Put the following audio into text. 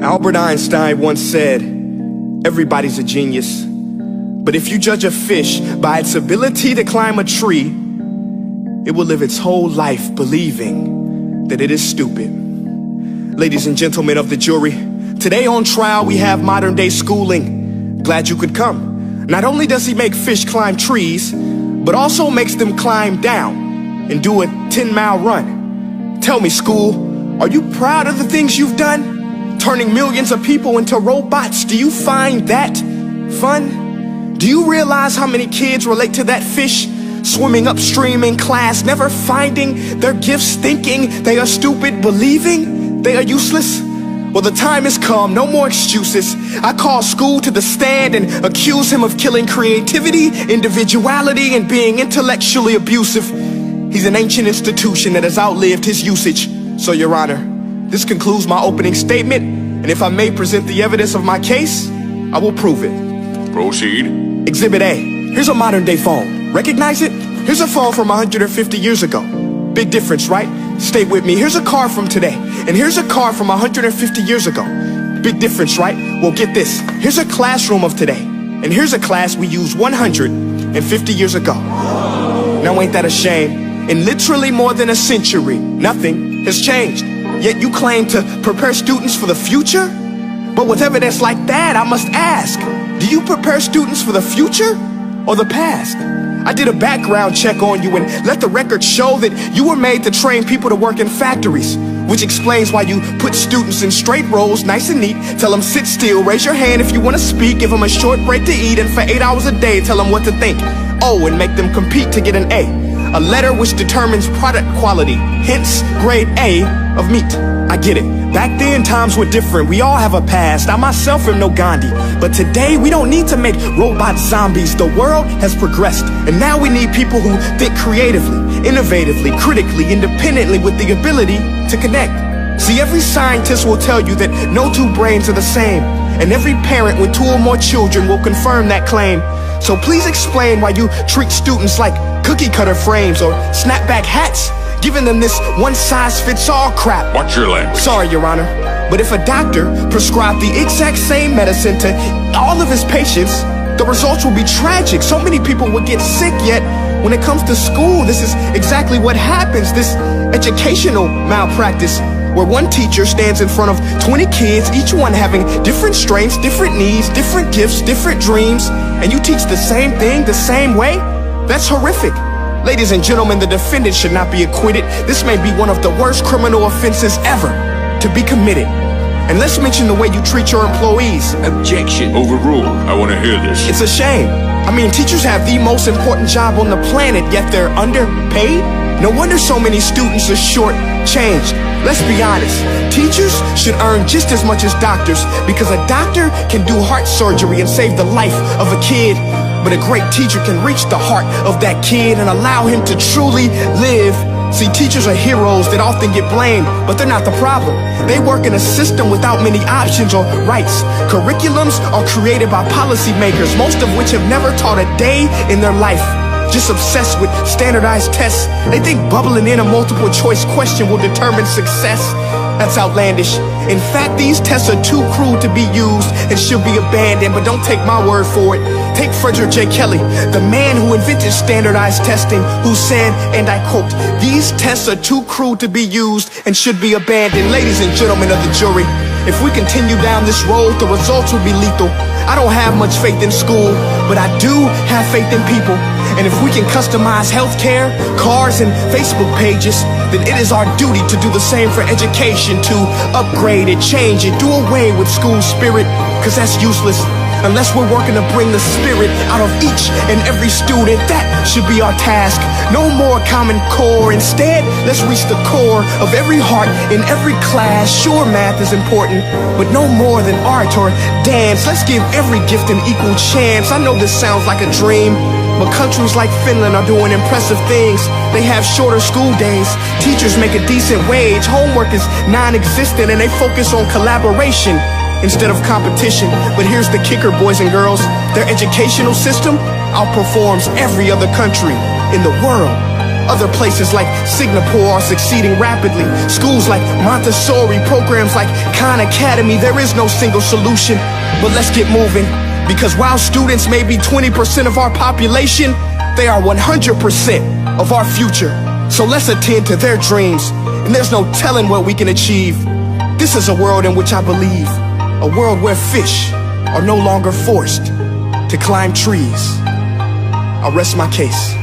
Albert Einstein once said, everybody's a genius, but if you judge a fish by its ability to climb a tree, it will live its whole life believing that it is stupid. Ladies and gentlemen of the jury, today on trial we have modern day schooling. Glad you could come. Not only does he make fish climb trees, but also makes them climb down and do a 10-mile run. Tell me, school, are you proud of the things you've done? Turning millions of people into robots, do you find that fun? Do you realize how many kids relate to that fish? Swimming upstream in class, never finding their gifts, thinking they are stupid, believing they are useless? Well, the time has come, no more excuses. I call school to the stand and accuse him of killing creativity, individuality, and being intellectually abusive. He's an ancient institution that has outlived his usage. So, Your Honor, this concludes my opening statement, and if I may present the evidence of my case, I will prove it. Proceed. Exhibit A. Here's a modern day phone. Recognize it? Here's a phone from 150 years ago. Big difference, right? Stay with me. Here's a car from today, and here's a car from 150 years ago. Big difference, right? Well, get this. Here's a classroom of today, and here's a class we used 150 years ago. Now ain't that a shame? In literally more than a century, nothing has changed. Yet you claim to prepare students for the future? But with evidence like that, I must ask, do you prepare students for the future or the past? I did a background check on you and let the record show that you were made to train people to work in factories, which explains why you put students in straight rows, nice and neat, tell them sit still, raise your hand if you want to speak, give them a short break to eat, and for 8 hours a day tell them what to think. Oh, and make them compete to get an A letter which determines product quality, hence grade A of meat. I get it. Back then, times were different. We all have a past. I myself am no Gandhi. But today, we don't need to make robot zombies. The world has progressed. And now we need people who think creatively, innovatively, critically, independently, with the ability to connect. See, every scientist will tell you that no two brains are the same. And every parent with 2 or more children will confirm that claim. So please explain why you treat students like cookie cutter frames or snapback hats, giving them this one-size-fits-all crap. Watch your language. Sorry, Your Honor, but if a doctor prescribed the exact same medicine to all of his patients, the results will be tragic. So many people will get sick, yet when it comes to school, this is exactly what happens. This educational malpractice, where one teacher stands in front of 20 kids, each one having different strengths, different needs, different gifts, different dreams, and you teach the same thing the same way? That's horrific. Ladies and gentlemen, the defendant should not be acquitted. This may be one of the worst criminal offenses ever to be committed. And let's mention the way you treat your employees. Objection. Overruled. I want to hear this. It's a shame. I mean, teachers have the most important job on the planet, yet they're underpaid? No wonder so many students are short-changed. Let's be honest, teachers should earn just as much as doctors, because a doctor can do heart surgery and save the life of a kid, but a great teacher can reach the heart of that kid and allow him to truly live. See, teachers are heroes that often get blamed, but they're not the problem. They work in a system without many options or rights. Curriculums are created by policymakers, most of which have never taught a day in their life. Just obsessed with standardized tests. They think bubbling in a multiple choice question will determine success. That's outlandish. In fact, these tests are too crude to be used and should be abandoned, but don't take my word for it. Take Frederick J. Kelly, the man who invented standardized testing, who said, and I quote, "These tests are too crude to be used and should be abandoned." Ladies and gentlemen of the jury, if we continue down this road, the results will be lethal. I don't have much faith in school, but I do have faith in people. And if we can customize healthcare, cars, and Facebook pages, then it is our duty to do the same for education, to upgrade it, change it, do away with school spirit, because that's useless. Unless we're working to bring the spirit out of each and every student, that should be our task. No more Common Core. Instead, let's reach the core of every heart in every class. Sure, math is important, but no more than art or dance. Let's give every gift an equal chance. I know this sounds like a dream, but countries like Finland are doing impressive things. They have shorter school days. Teachers make a decent wage. Homework is non-existent, and they focus on collaboration instead of competition. But here's the kicker, boys and girls. Their educational system outperforms every other country in the world. Other places like Singapore are succeeding rapidly. Schools like Montessori, programs like Khan Academy, there is no single solution. But let's get moving, because while students may be 20% of our population, they are 100% of our future. So let's attend to their dreams, and there's no telling what we can achieve. This is a world in which I believe, a world where fish are no longer forced to climb trees. I'll rest my case.